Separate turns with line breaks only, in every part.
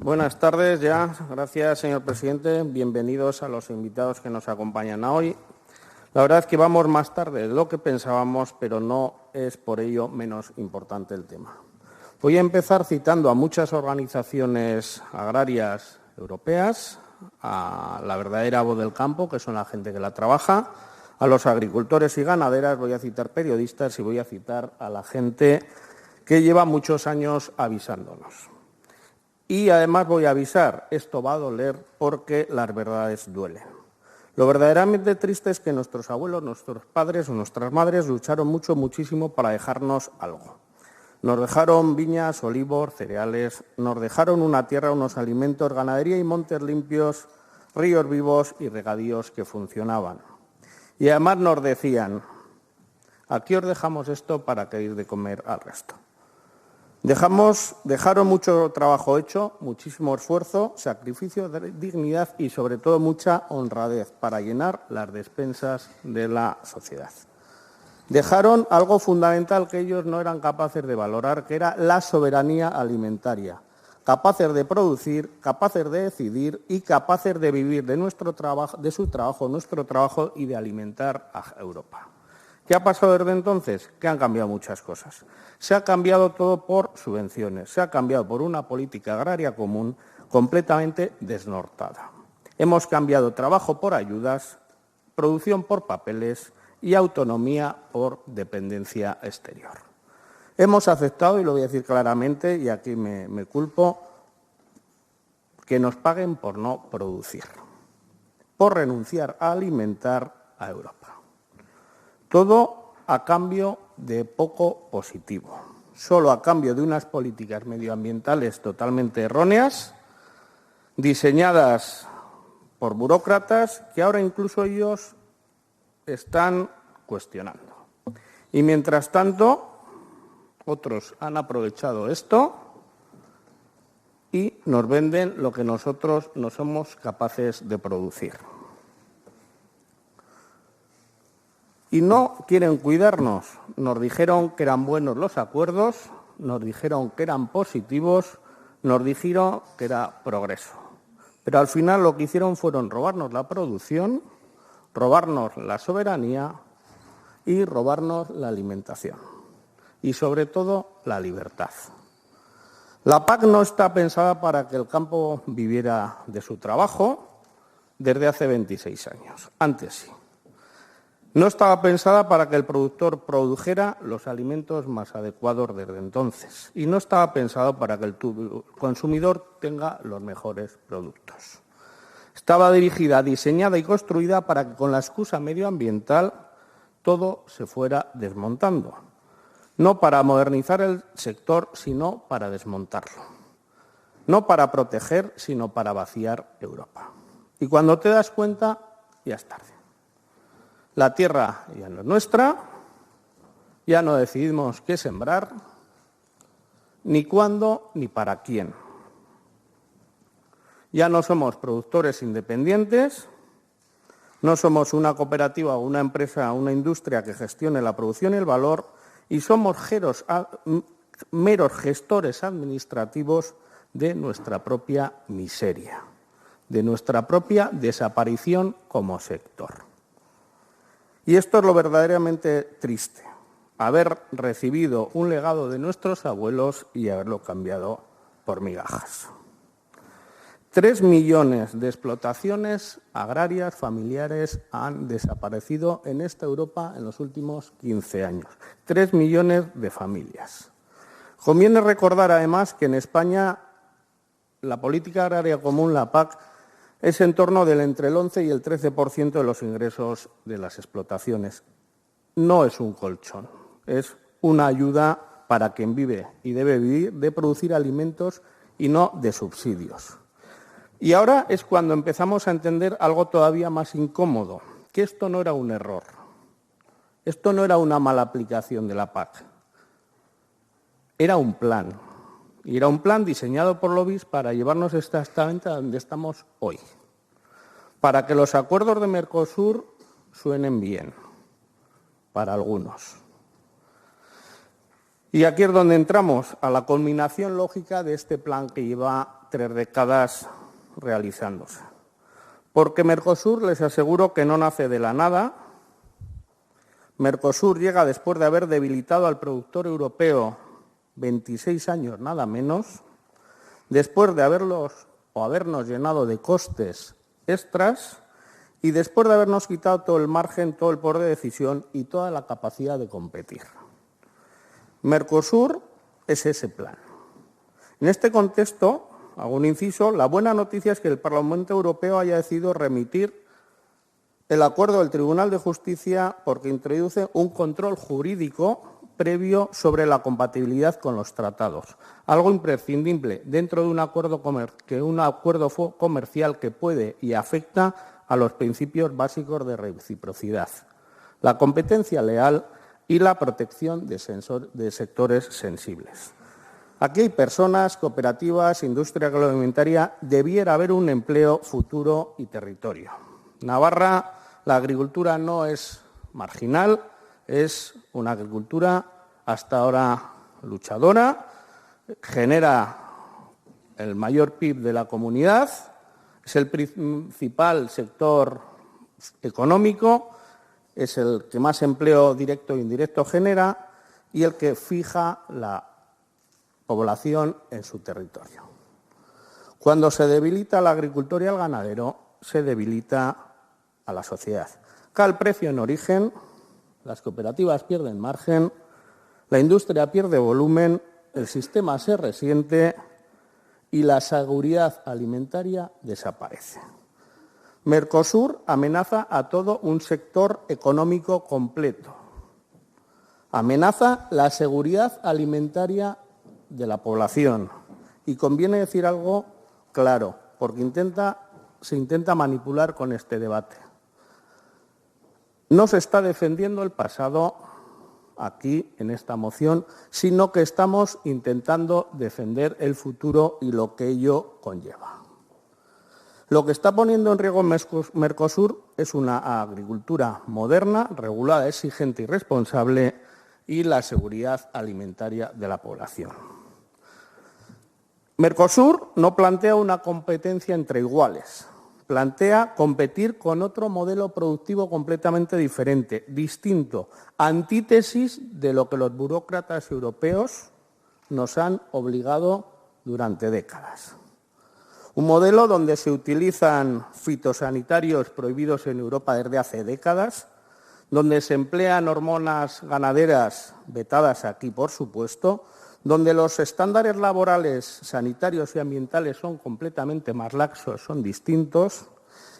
Buenas tardes ya. Gracias, señor presidente. Bienvenidos a los invitados que nos acompañan hoy. La verdad es que vamos más tarde de lo que pensábamos, pero no es por ello menos importante el tema. Voy a empezar citando a muchas organizaciones agrarias europeas, a la verdadera voz del campo, que son la gente que la trabaja, a los agricultores y ganaderas, voy a citar periodistas y voy a citar a la gente que lleva muchos años avisándonos. Y además voy a avisar, esto va a doler porque las verdades duelen. Lo verdaderamente triste es que nuestros abuelos, nuestros padres o nuestras madres lucharon muchísimo para dejarnos algo. Nos dejaron viñas, olivos, cereales, nos dejaron una tierra, unos alimentos, ganadería y montes limpios, ríos vivos y regadíos que funcionaban. Y además nos decían, aquí os dejamos esto para que deis de comer al resto. Dejaron mucho trabajo hecho, muchísimo esfuerzo, sacrificio, dignidad y sobre todo mucha honradez para llenar las despensas de la sociedad. Dejaron algo fundamental que ellos no eran capaces de valorar, que era la soberanía alimentaria, capaces de producir, capaces de decidir y capaces de vivir de su trabajo, nuestro trabajo y de alimentar a Europa. ¿Qué ha pasado desde entonces? Que han cambiado muchas cosas. Se ha cambiado todo por subvenciones, se ha cambiado por una política agraria común completamente desnortada. Hemos cambiado trabajo por ayudas, producción por papeles y autonomía por dependencia exterior. Hemos aceptado, y lo voy a decir claramente, y aquí me culpo, que nos paguen por no producir, por renunciar a alimentar a Europa. Todo a cambio de poco positivo, solo a cambio de unas políticas medioambientales totalmente erróneas, diseñadas por burócratas que ahora incluso ellos están cuestionando. Y mientras tanto, otros han aprovechado esto y nos venden lo que nosotros no somos capaces de producir. Y no quieren cuidarnos. Nos dijeron que eran buenos los acuerdos, nos dijeron que eran positivos, nos dijeron que era progreso. Pero al final lo que hicieron fueron robarnos la producción, robarnos la soberanía y robarnos la alimentación. Y sobre todo la libertad. La PAC no está pensada para que el campo viviera de su trabajo desde hace 26 años. Antes sí. No estaba pensada para que el productor produjera los alimentos más adecuados desde entonces y no estaba pensado para que el consumidor tenga los mejores productos. Estaba dirigida, diseñada y construida para que con la excusa medioambiental todo se fuera desmontando. No para modernizar el sector, sino para desmontarlo. No para proteger, sino para vaciar Europa. Y cuando te das cuenta, ya es tarde. La tierra ya no es nuestra, ya no decidimos qué sembrar, ni cuándo, ni para quién. Ya no somos productores independientes, no somos una cooperativa o una empresa, una industria que gestione la producción y el valor, y somos meros gestores administrativos de nuestra propia miseria, de nuestra propia desaparición como sector. Y esto es lo verdaderamente triste, haber recibido un legado de nuestros abuelos y haberlo cambiado por migajas. 3 millones de explotaciones agrarias familiares han desaparecido en esta Europa en los últimos 15 años. 3 millones de familias. Conviene recordar además que en España la política agraria común, la PAC, es en torno del entre el 11 y el 13% de los ingresos de las explotaciones. No es un colchón, es una ayuda para quien vive y debe vivir de producir alimentos y no de subsidios. Y ahora es cuando empezamos a entender algo todavía más incómodo, que esto no era un error, esto no era una mala aplicación de la PAC, era un plan. Y era un plan diseñado por lobbies para llevarnos exactamente a donde estamos hoy. Para que los acuerdos de Mercosur suenen bien, para algunos. Y aquí es donde entramos a la culminación lógica de este plan que lleva 3 décadas realizándose. Porque Mercosur, les aseguro que no nace de la nada. Mercosur llega después de haber debilitado al productor europeo 26 años, nada menos, después de habernos llenado de costes extras y después de habernos quitado todo el margen, todo el poder de decisión y toda la capacidad de competir. Mercosur es ese plan. En este contexto, hago un inciso, la buena noticia es que el Parlamento Europeo haya decidido remitir el acuerdo del Tribunal de Justicia porque introduce un control jurídico previo sobre la compatibilidad con los tratados, algo imprescindible dentro de un acuerdo comercial que puede y afecta a los principios básicos de reciprocidad, la competencia leal y la protección de sectores sensibles. Aquí hay personas, cooperativas, industria agroalimentaria, debiera haber un empleo, futuro y territorio. Navarra, la agricultura no es marginal, es una agricultura hasta ahora luchadora, genera el mayor PIB de la comunidad, es el principal sector económico, es el que más empleo directo e indirecto genera y el que fija la población en su territorio. Cuando se debilita la agricultura y el ganadero, se debilita a la sociedad. Cae el precio en origen, las cooperativas pierden margen, la industria pierde volumen, el sistema se resiente y la seguridad alimentaria desaparece. Mercosur amenaza a todo un sector económico completo. Amenaza la seguridad alimentaria de la población. Y conviene decir algo claro, porque se intenta manipular con este debate. No se está defendiendo el pasado aquí, en esta moción, sino que estamos intentando defender el futuro y lo que ello conlleva. Lo que está poniendo en riesgo Mercosur es una agricultura moderna, regulada, exigente y responsable y la seguridad alimentaria de la población. Mercosur no plantea una competencia entre iguales, plantea competir con otro modelo productivo completamente diferente, distinto, antítesis de lo que los burócratas europeos nos han obligado durante décadas. Un modelo donde se utilizan fitosanitarios prohibidos en Europa desde hace décadas, donde se emplean hormonas ganaderas vetadas aquí, por supuesto, donde los estándares laborales, sanitarios y ambientales son completamente más laxos, son distintos,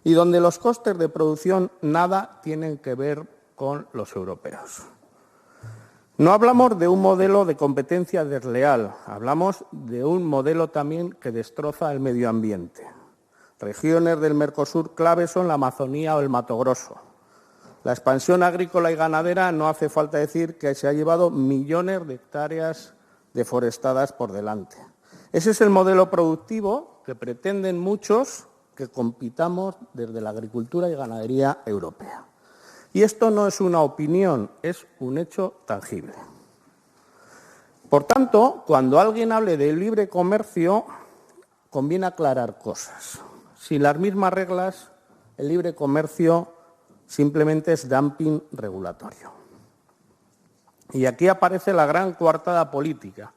y donde los costes de producción nada tienen que ver con los europeos. No hablamos de un modelo de competencia desleal, hablamos de un modelo también que destroza el medio ambiente. Regiones del Mercosur clave son la Amazonía o el Mato Grosso. La expansión agrícola y ganadera, no hace falta decir que se ha llevado millones de hectáreas deforestadas por delante. Ese es el modelo productivo que pretenden muchos que compitamos desde la agricultura y ganadería europea. Y esto no es una opinión, es un hecho tangible. Por tanto, cuando alguien hable de libre comercio, conviene aclarar cosas. Sin las mismas reglas, el libre comercio simplemente es dumping regulatorio. Y aquí aparece la gran coartada política,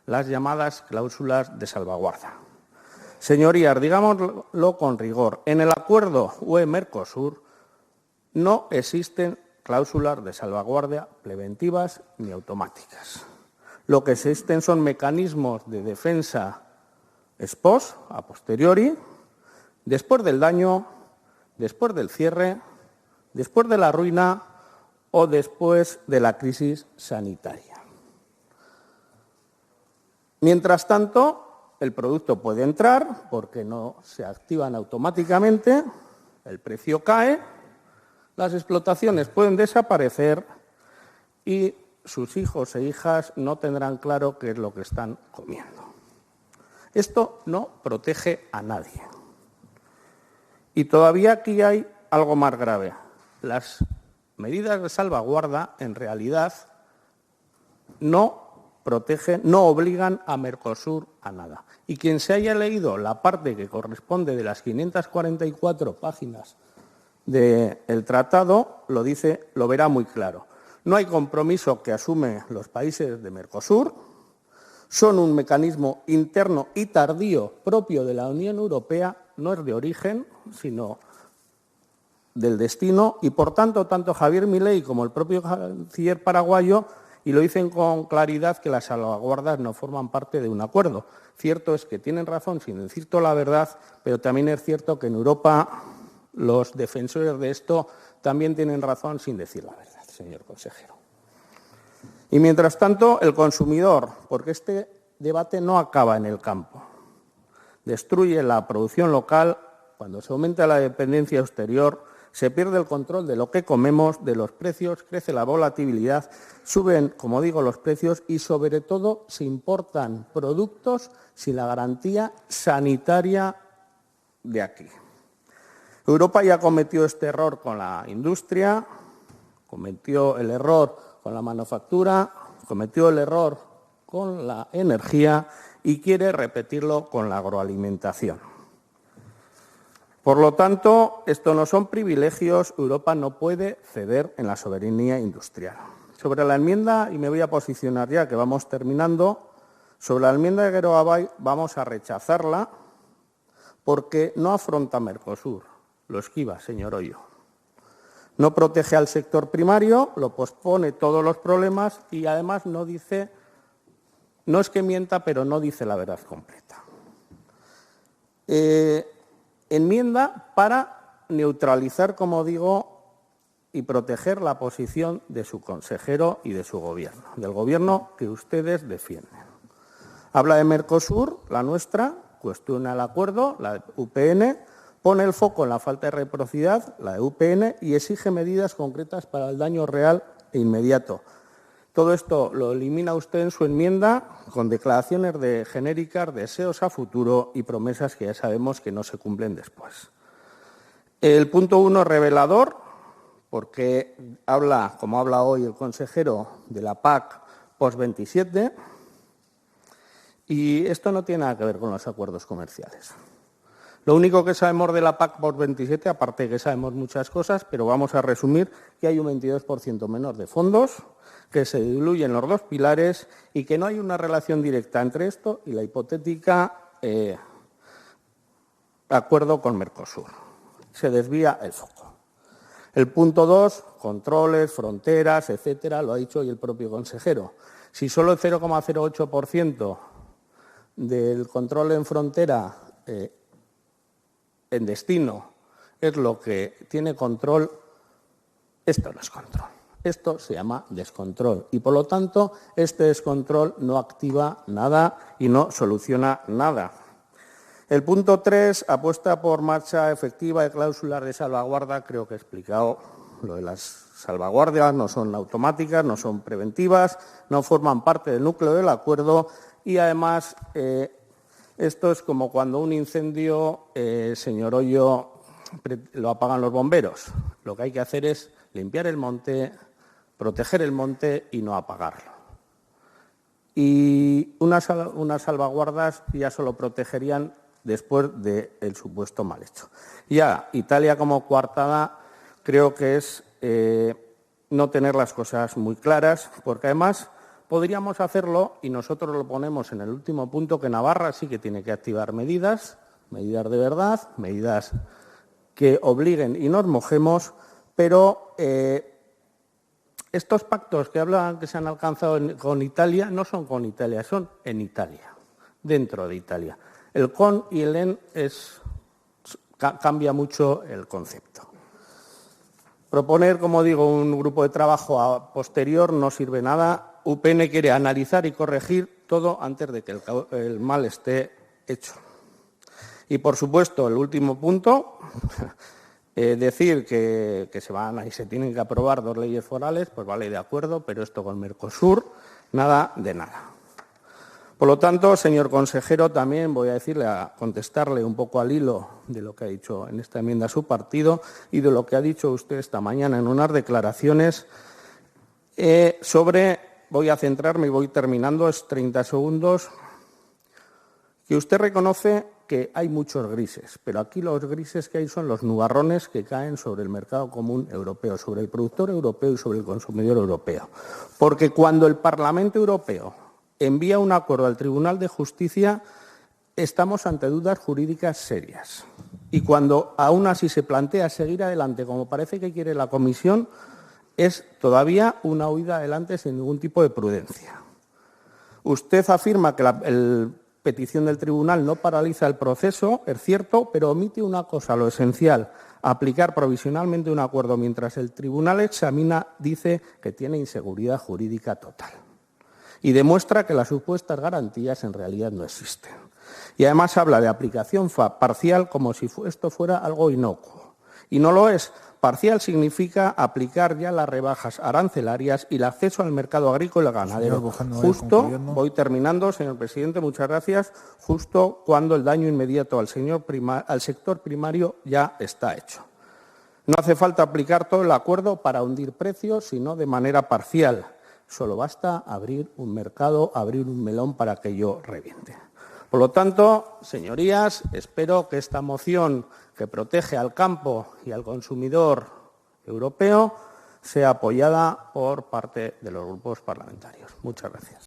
las llamadas cláusulas de salvaguarda. Señorías, digámoslo con rigor, en el acuerdo UE-Mercosur no existen cláusulas de salvaguardia preventivas ni automáticas. Lo que existen son mecanismos de defensa ex post, a posteriori, después del daño, después del cierre, después de la ruina o después de la crisis sanitaria. Mientras tanto, el producto puede entrar porque no se activan automáticamente, el precio cae, las explotaciones pueden desaparecer y sus hijos e hijas no tendrán claro qué es lo que están comiendo. Esto no protege a nadie. Y todavía aquí hay algo más grave. Las medidas de salvaguarda, en realidad, no no obligan a Mercosur a nada. Y quien se haya leído la parte que corresponde de las 544 páginas del tratado, lo verá muy claro. No hay compromiso que asumen los países de Mercosur, son un mecanismo interno y tardío propio de la Unión Europea, no es de origen, sino del destino, y por tanto, tanto Javier Milei como el propio canciller paraguayo, y lo dicen con claridad, que las salvaguardas no forman parte de un acuerdo. Cierto es que tienen razón sin decir toda la verdad, pero también es cierto que en Europa los defensores de esto también tienen razón sin decir la verdad, señor consejero. Y mientras tanto, el consumidor, porque este debate no acaba en el campo, destruye la producción local, cuando se aumenta la dependencia exterior, se pierde el control de lo que comemos, de los precios, crece la volatilidad, suben, como digo, los precios y, sobre todo, se importan productos sin la garantía sanitaria de aquí. Europa ya cometió este error con la industria, cometió el error con la manufactura, cometió el error con la energía y quiere repetirlo con la agroalimentación. Por lo tanto, esto no son privilegios, Europa no puede ceder en la soberanía industrial. Sobre la enmienda, y me voy a posicionar ya, que vamos terminando, sobre la enmienda de Geroa vamos a rechazarla porque no afronta Mercosur, lo esquiva, señor Hoyo. No protege al sector primario, lo pospone todos los problemas y además no dice, no es que mienta, pero no dice la verdad completa. Enmienda para neutralizar, como digo, y proteger la posición de su consejero y de su gobierno, del gobierno que ustedes defienden. Habla de Mercosur, la nuestra, cuestiona el acuerdo, la de UPN, pone el foco en la falta de reciprocidad, la de UPN, y exige medidas concretas para el daño real e inmediato. Todo esto lo elimina usted en su enmienda con declaraciones genéricas, deseos a futuro y promesas que ya sabemos que no se cumplen después. El punto 1 es revelador, porque habla, como habla hoy el consejero, de la PAC post-27, y esto no tiene nada que ver con los acuerdos comerciales. Lo único que sabemos de la PAC post-27, aparte de que sabemos muchas cosas, pero vamos a resumir que hay un 22% menor de fondos, que se diluyen los dos pilares y que no hay una relación directa entre esto y la hipotética acuerdo con Mercosur. Se desvía el foco. El punto 2, controles, fronteras, etcétera, lo ha dicho hoy el propio consejero. Si solo el 0,08% del control en frontera en destino es lo que tiene control, esto no es control. Esto se llama descontrol y, por lo tanto, este descontrol no activa nada y no soluciona nada. El punto 3, apuesta por marcha efectiva de cláusulas de salvaguarda. Creo que he explicado lo de las salvaguardias, no son automáticas, no son preventivas, no forman parte del núcleo del acuerdo y, además, esto es como cuando un incendio, señor Hoyo, lo apagan los bomberos. Lo que hay que hacer es limpiar el monte, proteger el monte y no apagarlo. Y unas salvaguardas ya solo protegerían después del supuesto mal hecho. Ya, Italia como coartada creo que es no tener las cosas muy claras, porque además podríamos hacerlo, y nosotros lo ponemos en el último punto, que Navarra sí que tiene que activar medidas de verdad, medidas que obliguen y nos mojemos, pero estos pactos que hablan que se han alcanzado con Italia no son con Italia, son en Italia, dentro de Italia. El con y el en cambia mucho el concepto. Proponer, como digo, un grupo de trabajo a posterior no sirve nada. UPN quiere analizar y corregir todo antes de que el mal esté hecho. Y, por supuesto, el último punto, decir que se van y se tienen que aprobar 2 leyes forales, pues vale, de acuerdo, pero esto con Mercosur, nada de nada. Por lo tanto, señor consejero, también voy a contestarle un poco al hilo de lo que ha dicho en esta enmienda su partido y de lo que ha dicho usted esta mañana en unas declaraciones sobre voy a centrarme y voy terminando, es 30 segundos, que usted reconoce que hay muchos grises, pero aquí los grises que hay son los nubarrones que caen sobre el mercado común europeo, sobre el productor europeo y sobre el consumidor europeo. Porque cuando el Parlamento Europeo envía un acuerdo al Tribunal de Justicia, estamos ante dudas jurídicas serias. Y cuando aún así se plantea seguir adelante, como parece que quiere la Comisión, es todavía una huida adelante sin ningún tipo de prudencia. Usted afirma que la petición del tribunal no paraliza el proceso, es cierto, pero omite una cosa, lo esencial, aplicar provisionalmente un acuerdo mientras el tribunal examina, dice que tiene inseguridad jurídica total. Y demuestra que las supuestas garantías en realidad no existen. Y además habla de aplicación parcial como si esto fuera algo inocuo. Y no lo es. Parcial significa aplicar ya las rebajas arancelarias y el acceso al mercado agrícola y ganadero. Justo, voy terminando, señor presidente, muchas gracias, justo cuando el daño inmediato al sector primario ya está hecho. No hace falta aplicar todo el acuerdo para hundir precios, sino de manera parcial. Solo basta abrir un mercado, abrir un melón para que ello reviente. Por lo tanto, señorías, espero que esta moción que protege al campo y al consumidor europeo sea apoyada por parte de los grupos parlamentarios. Muchas gracias.